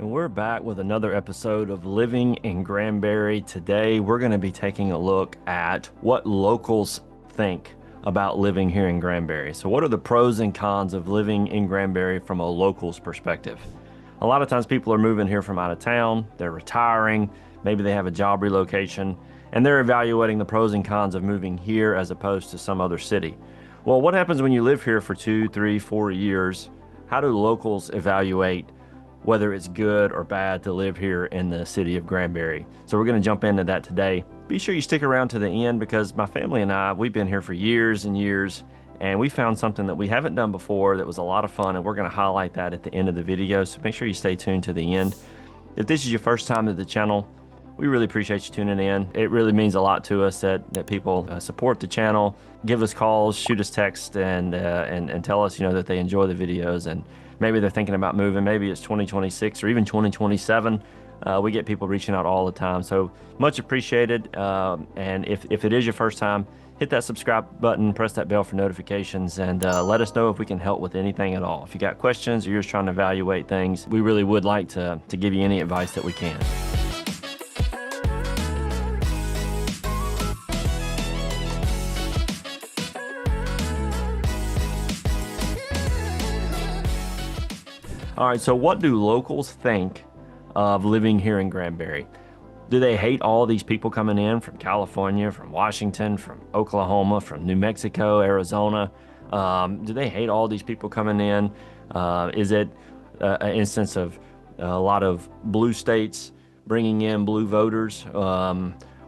And we're back with another episode of Living in Granbury. Today, we're going to be taking a look at what locals think about living here in Granbury. So, what are the pros and cons of living in Granbury from a local's perspective? A lot of times, people are moving here from out of town, they're retiring, maybe they have a job relocation, and they're evaluating the pros and cons of moving here as opposed to some other city. Well, what happens when you live here for 2, 3, 4 years? How do locals evaluate whether it's good or bad to live here in the city of Granbury? So we're going to jump into that today. Be sure you stick around to the end because my family and I, we've been here for years and years, and we found something that we haven't done before that was a lot of fun, and we're going to highlight that at the end of the video. So make sure you stay tuned to the end. If this is your first time to the channel, we really appreciate you tuning in. It really means a lot to us that people support the channel, give us calls, shoot us text, and tell us, that they enjoy the videos, and maybe they're thinking about moving. Maybe it's 2026 or even 2027. We get people reaching out all the time, so much appreciated. And if it is your first time, hit that subscribe button, press that bell for notifications, and let us know if we can help with anything at all. If you got questions or you're just trying to evaluate things, we really would like to give you any advice that we can. All right, so what do locals think of living here in Granbury? Do they hate all these people coming in from California, from Washington, from Oklahoma, from New Mexico, Arizona? Do they hate all these people coming in? Is it an instance of a lot of blue states bringing in blue voters?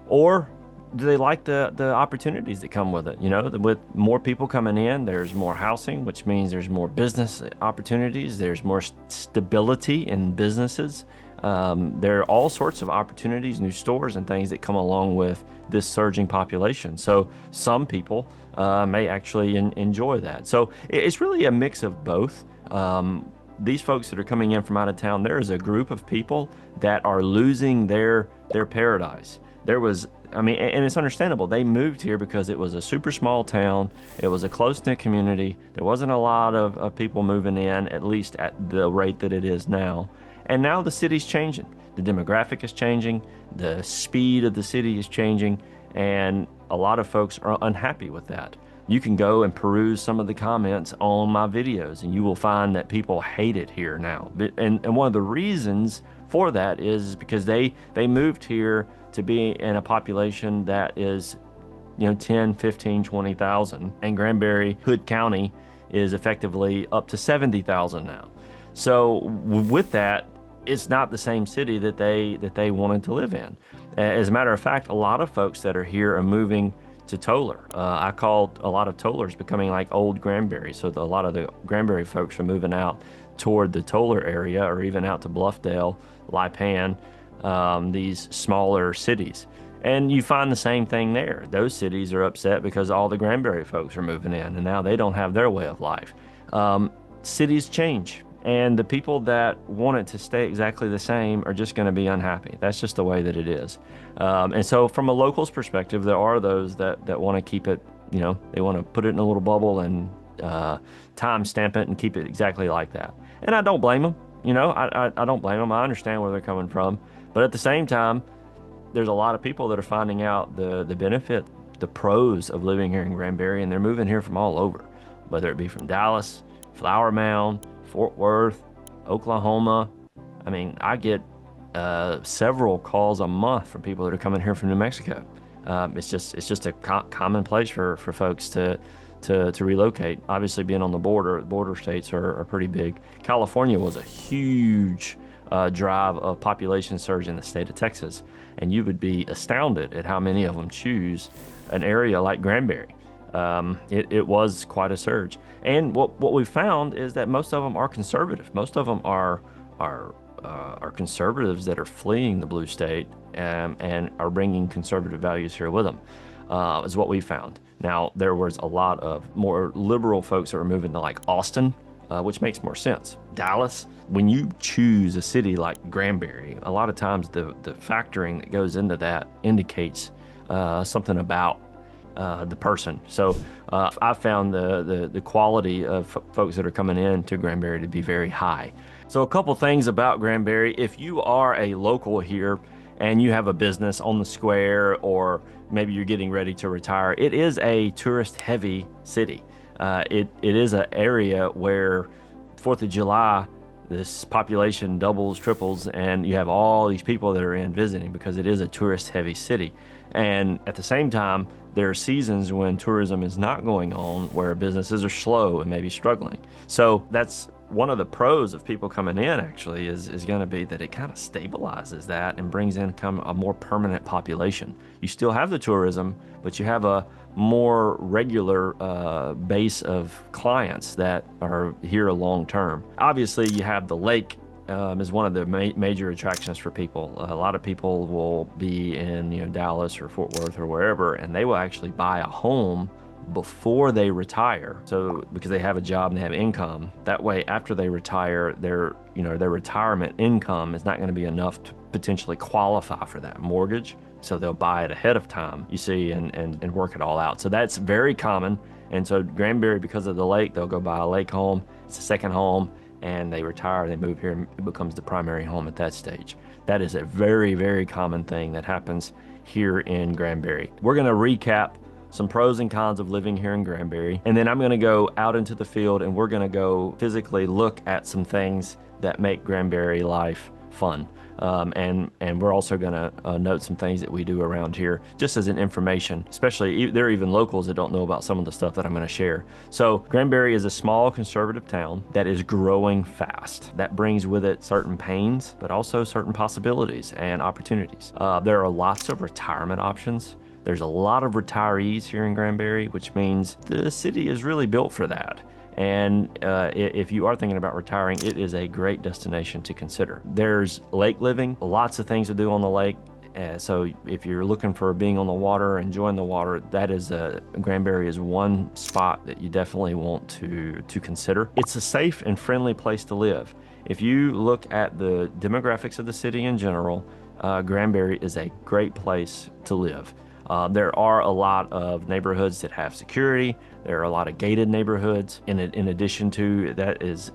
Or do they like the opportunities that come with it? With more people coming in, there's more housing, which means there's more business opportunities. There's more stability in businesses. There are all sorts of opportunities, new stores and things that come along with this surging population. So some people may actually enjoy that. So it's really a mix of both. These folks that are coming in from out of town, there is a group of people that are losing their paradise. And it's understandable. They moved here because it was a super small town. It was a close-knit community. There wasn't a lot of people moving in, at least at the rate that it is now. And now the city's changing. The demographic is changing. The speed of the city is changing. And a lot of folks are unhappy with that. You can go and peruse some of the comments on my videos, and you will find that people hate it here now. And one of the reasons for that is because they moved here to be in a population that is 10, 15, 20,000, and Granbury, Hood County, is effectively up to 70,000 now. So with that, it's not the same city that they wanted to live in. As a matter of fact, a lot of folks that are here are moving to Toller. I called a lot of Tollers becoming like old Granbury. So a lot of the Granbury folks are moving out toward the Toller area, or even out to Bluffdale, Lipan, these smaller cities. And you find the same thing there. Those cities are upset because all the Granbury folks are moving in, and now they don't have their way of life. Cities change, and the people that want it to stay exactly the same are just going to be unhappy. That's just the way that it is. And so from a local's perspective, there are those that want to keep it, they want to put it in a little bubble and time stamp it and keep it exactly like that. And I don't blame them. I don't blame them. I understand where they're coming from. But at the same time, there's a lot of people that are finding out the benefit, the pros of living here in Granbury, and they're moving here from all over, whether it be from Dallas, Flower Mound, Fort Worth, Oklahoma. I get several calls a month from people that are coming here from New Mexico. It's just a commonplace for folks to relocate. Obviously, being on the border states are pretty big. California was a huge drive of population surge in the state of Texas, and you would be astounded at how many of them choose an area like Granbury. It was quite a surge, and what we found is that most of them are conservative. Most of them are conservatives that are fleeing the blue state and are bringing conservative values here with them. Is what we found. Now, there was a lot of more liberal folks that were moving to like Austin, which makes more sense. Dallas, when you choose a city like Granbury, a lot of times the factoring that goes into that indicates something about the person. So I found the quality of folks that are coming in to Granbury to be very high. So a couple things about Granbury. If you are a local here and you have a business on the square, or maybe you're getting ready to retire, it is a tourist heavy city. It is an area where 4th of July, this population doubles, triples, and you have all these people that are in visiting because it is a tourist heavy city. And at the same time, there are seasons when tourism is not going on where businesses are slow and maybe struggling. So that's one of the pros of people coming in actually is going to be that it kind of stabilizes that and brings in a more permanent population. You still have the tourism, but you have a more regular base of clients that are here long term. Obviously, you have the lake is one of the major attractions for people. A lot of people will be in Dallas or Fort Worth or wherever, and they will actually buy a home before they retire. So because they have a job and they have income, that way after they retire, their retirement income is not going to be enough to potentially qualify for that mortgage. So they'll buy it ahead of time, you see, and work it all out. So that's very common. And so Granbury, because of the lake, they'll go buy a lake home. It's a second home, and they retire, they move here, and it becomes the primary home at that stage. That is a very, very common thing that happens here in Granbury. We're going to recap some pros and cons of living here in Granbury, and then I'm going to go out into the field and we're going to go physically look at some things that make Granbury life fun. And we're also going to note some things that we do around here just as an information, especially there are even locals that don't know about some of the stuff that I'm going to share. So Granbury is a small conservative town that is growing fast. That brings with it certain pains, but also certain possibilities and opportunities. There are lots of retirement options. There's a lot of retirees here in Granbury, which means the city is really built for that. And if you are thinking about retiring, it is a great destination to consider. There's lake living, lots of things to do on the lake. So if you're looking for being on the water, enjoying the water, that is Granbury is one spot that you definitely want to consider. It's a safe and friendly place to live. If you look at the demographics of the city in general, Granbury is a great place to live. There are a lot of neighborhoods that have security. There are a lot of gated neighborhoods. In addition to that is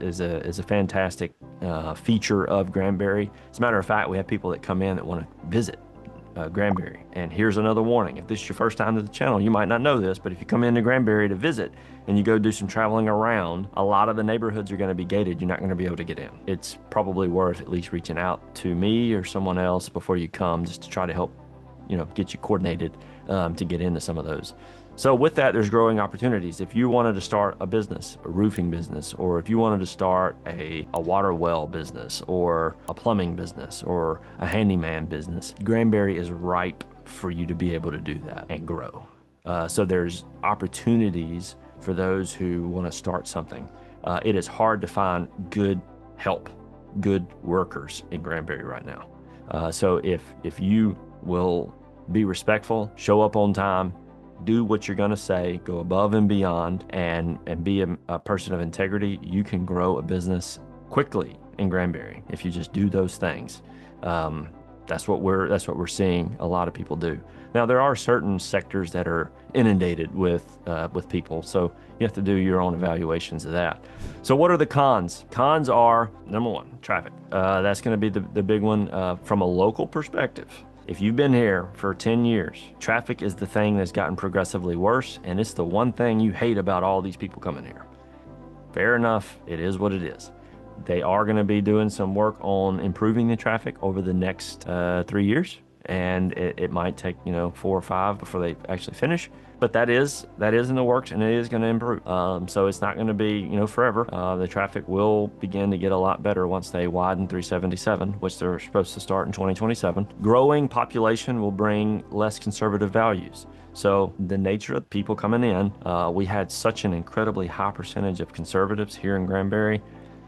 a fantastic feature of Granbury. As a matter of fact, we have people that come in that want to visit Granbury. And here's another warning. If this is your first time to the channel, you might not know this, but if you come into Granbury to visit and you go do some traveling around, a lot of the neighborhoods are going to be gated. You're not going to be able to get in. It's probably worth at least reaching out to me or someone else before you come just to try to help get you coordinated to get into some of those. So with that, there's growing opportunities. If you wanted to start a business, a roofing business, or if you wanted to start a water well business, or a plumbing business, or a handyman business, Granbury is ripe for you to be able to do that and grow. So there's opportunities for those who want to start something. It is hard to find good help, good workers in Granbury right now. So if you will be respectful, show up on time, do what you're going to say, go above and beyond, and be a person of integrity, you can grow a business quickly in Granbury if you just do those things. That's what we're seeing a lot of people do. Now there are certain sectors that are inundated with people, so you have to do your own evaluations of that. So what are the cons? Cons are, number one, traffic. That's going to be the big one from a local perspective. If you've been here for 10 years, traffic is the thing that's gotten progressively worse, and it's the one thing you hate about all these people coming here. Fair enough, it is what it is. They are going to be doing some work on improving the traffic over the next 3 years, and it might take 4 or 5 before they actually finish. But that is in the works, and it is going to improve. So it's not going to be forever. The traffic will begin to get a lot better once they widen 377, which they're supposed to start in 2027. Growing population will bring less conservative values. So the nature of people coming in, we had such an incredibly high percentage of conservatives here in Granbury.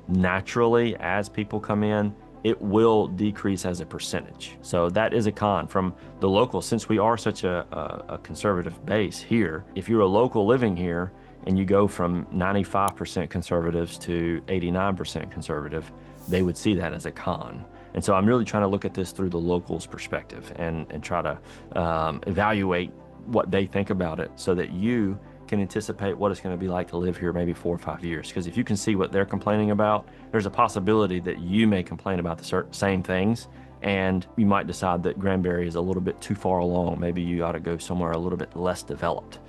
Naturally, as people come in, it will decrease as a percentage. So that is a con from the local. Since we are such a conservative base here, if you're a local living here and you go from 95% conservatives to 89% conservative, they would see that as a con. And so I'm really trying to look at this through the locals' perspective and try to evaluate what they think about it so that you can anticipate what it's going to be like to live here maybe 4 or 5 years. Because if you can see what they're complaining about, there's a possibility that you may complain about the same things, and you might decide that Granbury is a little bit too far along. Maybe you ought to go somewhere a little bit less developed.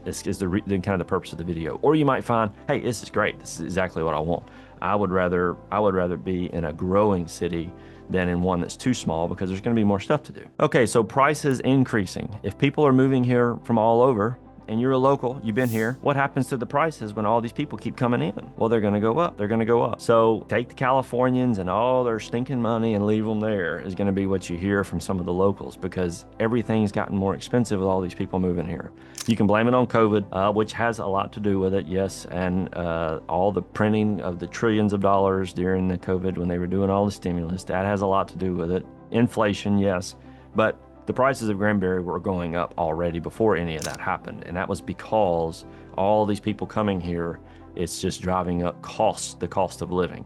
Is the kind of the purpose of the video. Or you might find, hey, this is great. This is exactly what I want. I would rather be in a growing city than in one that's too small, because there's going to be more stuff to do. Okay, so prices increasing. If people are moving here from all over, and you're a local, you've been here, what happens to the prices when all these people keep coming in? Well, they're going to go up. They're going to go up. So take the Californians and all their stinking money and leave them there is going to be what you hear from some of the locals, because everything's gotten more expensive with all these people moving here. You can blame it on COVID, which has a lot to do with it, yes, and all the printing of the trillions of dollars during the COVID when they were doing all the stimulus, that has a lot to do with it. Inflation, yes, but the prices of Granbury were going up already before any of that happened, and that was because all these people coming here, it's just driving up the cost of living.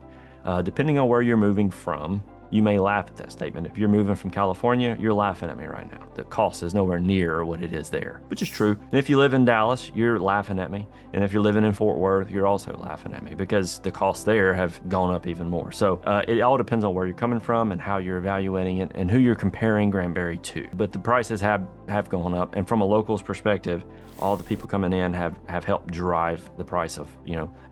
Depending on where you're moving from, you may laugh at that statement. If you're moving from California, you're laughing at me right now. The cost is nowhere near what it is there, which is true. And if you live in Dallas, you're laughing at me. And if you're living in Fort Worth, you're also laughing at me, because the costs there have gone up even more. So it all depends on where you're coming from and how you're evaluating it and who you're comparing Granbury to. But the prices have gone up. And from a local's perspective, all the people coming in have helped drive the price of,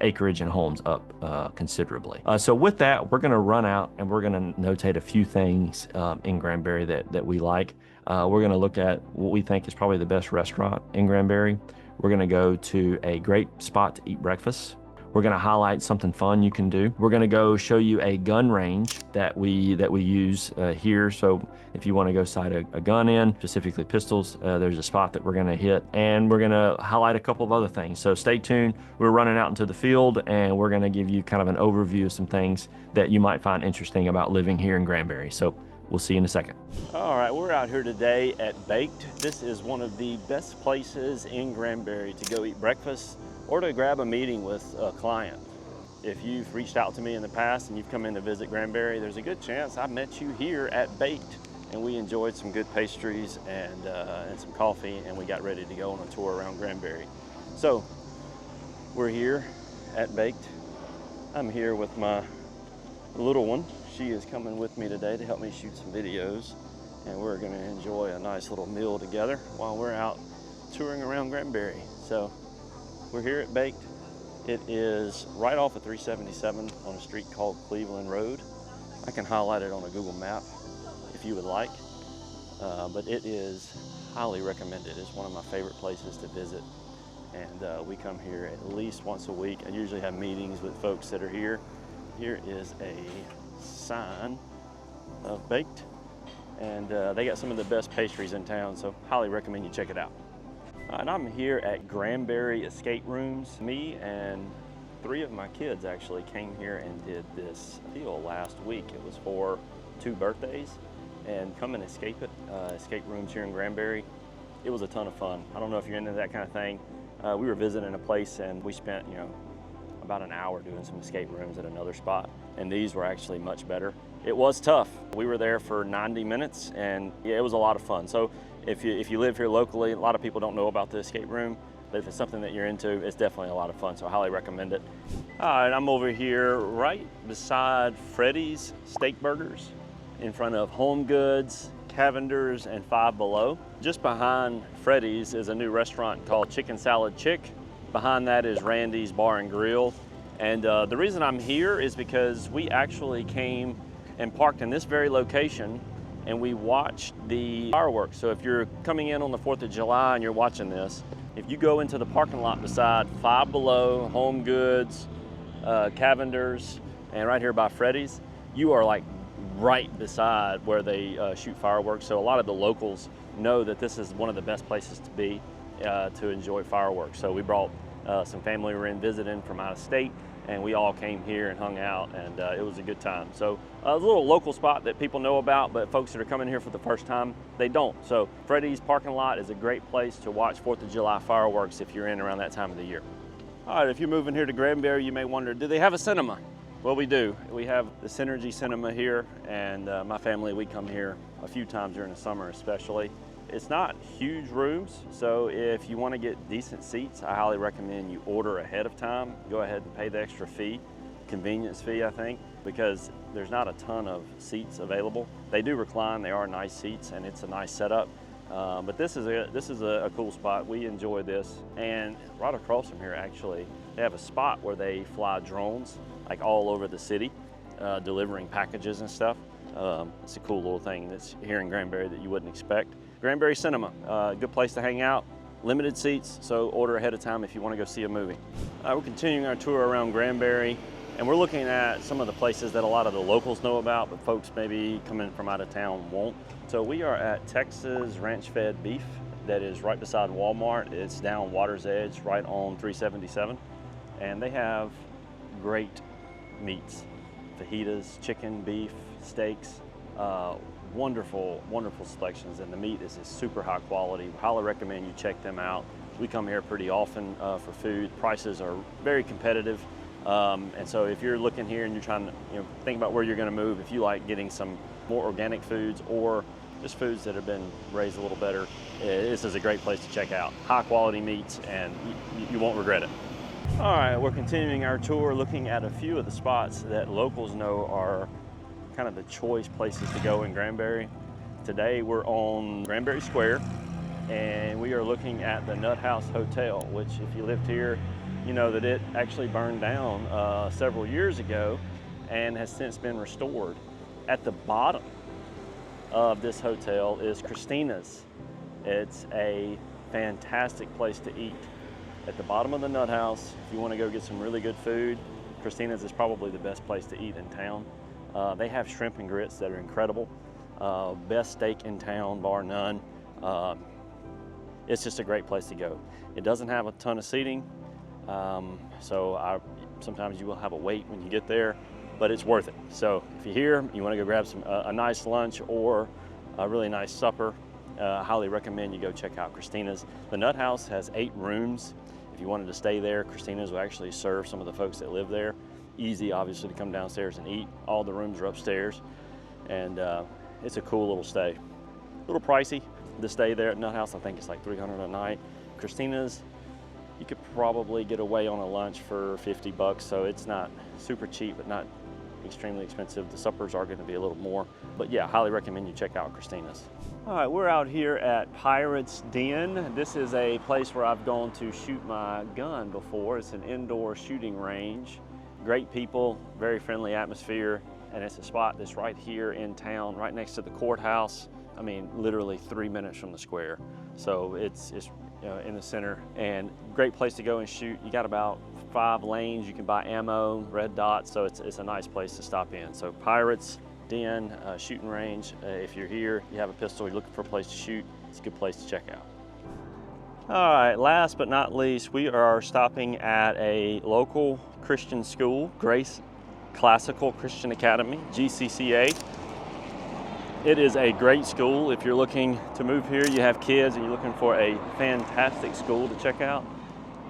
acreage and homes up considerably. So with that, we're going to run out and we're going to notate a few things in Granbury that we like. We're going to look at what we think is probably the best restaurant in Granbury. We're going to go to a great spot to eat breakfast. We're going to highlight something fun you can do. We're going to go show you a gun range that we use here. So if you want to go sight a gun in, specifically pistols, there's a spot that we're going to hit. And we're going to highlight a couple of other things. So stay tuned. We're running out into the field, and we're going to give you kind of an overview of some things that you might find interesting about living here in Granbury. So we'll see you in a second. All right, we're out here today at Baked. This is one of the best places in Granbury to go eat breakfast or to grab a meeting with a client. If you've reached out to me in the past and you've come in to visit Granbury, there's a good chance I met you here at Baked, and we enjoyed some good pastries and some coffee, and we got ready to go on a tour around Granbury. So we're here at Baked. I'm here with my little one. She is coming with me today to help me shoot some videos, and we're going to enjoy a nice little meal together while we're out touring around Granbury. So we're here at Baked. It is right off of 377 on a street called Cleveland Road. I can highlight it on a Google map if you would like, but it is highly recommended. It's one of my favorite places to visit, and we come here at least once a week. I usually have meetings with folks that are here. Here is a sign of Baked, and they got some of the best pastries in town, so highly recommend you check it out. And I'm here at Granbury Escape Rooms. Me and 3 of my kids actually came here and did this deal last week. It was for 2 birthdays, and come and escape rooms here in Granbury. It was a ton of fun. I don't know if you're into that kind of thing. We were visiting a place and we spent, about an hour doing some escape rooms at another spot, and these were actually much better. It was tough. We were there for 90 minutes, and yeah, it was a lot of fun. So if you live here locally, a lot of people don't know about the escape room, but if it's something that you're into, it's definitely a lot of fun, so I highly recommend it. All right, I'm over here right beside Freddy's Steak Burgers, in front of Home Goods, Cavender's, and Five Below. Just behind Freddy's is a new restaurant called Chicken Salad Chick. Behind that is Randy's Bar and Grill. And the reason I'm here is because we actually came and parked in this very location and we watched the fireworks. So if you're coming in on the 4th of July and you're watching this, if you go into the parking lot beside Five Below, Home Goods, Cavender's, and right here by Freddy's, you are like right beside where they shoot fireworks. So a lot of the locals know that this is one of the best places to be to enjoy fireworks. So we brought some family we were in visiting from out of state, and we all came here and hung out, and it was a good time. So a little local spot that people know about, but folks that are coming here for the first time, they don't. So Freddy's parking lot is a great place to watch 4th of July fireworks if you're in around that time of the year. All right, if you're moving here to Granbury, you may wonder, do they have a cinema? Well, we do. We have the Synergy Cinema here, and my family, we come here a few times during the summer especially. It's not huge rooms, so if you want to get decent seats, I highly recommend you order ahead of time. Go ahead and pay the extra fee, convenience fee, I think, because there's not a ton of seats available. They do recline, they are nice seats, and it's a nice setup. But this is a cool spot. We enjoy this. And right across from here, actually, they have a spot where they fly drones, like all over the city, delivering packages and stuff. It's a cool little thing that's here in Granbury that you wouldn't expect. Granbury Cinema, good place to hang out. Limited seats, so order ahead of time if you want to go see a movie. We're continuing our tour around Granbury, and we're looking at some of the places that a lot of the locals know about, but folks maybe coming from out of town won't. So we are at Texas Ranch-Fed Beef that is right beside Walmart. It's down Water's Edge, right on 377. And they have great meats, fajitas, chicken, beef, steaks, wonderful selections, and the meat is super high quality. Highly recommend you check them out. We come here pretty often for food. Prices are very competitive, and so if you're looking here and you're trying to think about where you're going to move, if you like getting some more organic foods or just foods that have been raised a little better, this is a great place to check out. High quality meats, and you won't regret it. All right, we're continuing our tour looking at a few of the spots that locals know are kind of the choice places to go in Granbury. Today we're on Granbury Square, and we are looking at the Nut House Hotel, which if you lived here, you know that it actually burned down several years ago and has since been restored. At the bottom of this hotel is Christina's. It's a fantastic place to eat. At the bottom of the Nut House, if you want to go get some really good food, Christina's is probably the best place to eat in town. They have shrimp and grits that are incredible. Best steak in town, bar none. It's just a great place to go. It doesn't have a ton of seating, so sometimes you will have a wait when you get there, but it's worth it. So if you're here, you want to go grab a nice lunch or a really nice supper, I highly recommend you go check out Christina's. The Nut House has 8 rooms. If you wanted to stay there, Christina's will actually serve some of the folks that live there. Easy, obviously, to come downstairs and eat. All the rooms are upstairs, and it's a cool little stay. A little pricey to stay there at Nut House. I think it's like $300 a night. Christina's, you could probably get away on a lunch for 50 bucks, so it's not super cheap, but not extremely expensive. The suppers are going to be a little more, but yeah, highly recommend you check out Christina's. All right, we're out here at Pirates Den. This is a place where I've gone to shoot my gun before. It's an indoor shooting range. Great people, very friendly atmosphere, and it's a spot that's right here in town, right next to the courthouse. I mean, literally 3 minutes from the square. So it's in the center, and great place to go and shoot. You got about 5 lanes. You can buy ammo, red dots, so it's a nice place to stop in. So Pirates Den shooting range. If you're here, you have a pistol, you're looking for a place to shoot, it's a good place to check out. All right, last but not least, we are stopping at a local Christian school, Grace Classical Christian Academy, GCCA. It is a great school. If you're looking to move here, you have kids, and you're looking for a fantastic school to check out,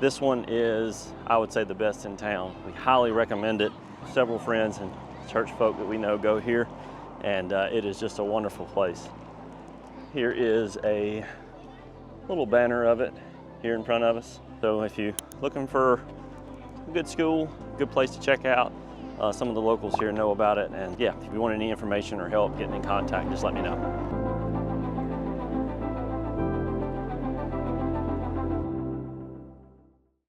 this one is, I would say, the best in town. We highly recommend it. Several friends and church folk that we know go here, and it is just a wonderful place. Here is a little banner of it here in front of us. So if you're looking for a good school, good place to check out, some of the locals here know about it. And yeah, if you want any information or help getting in contact, just let me know.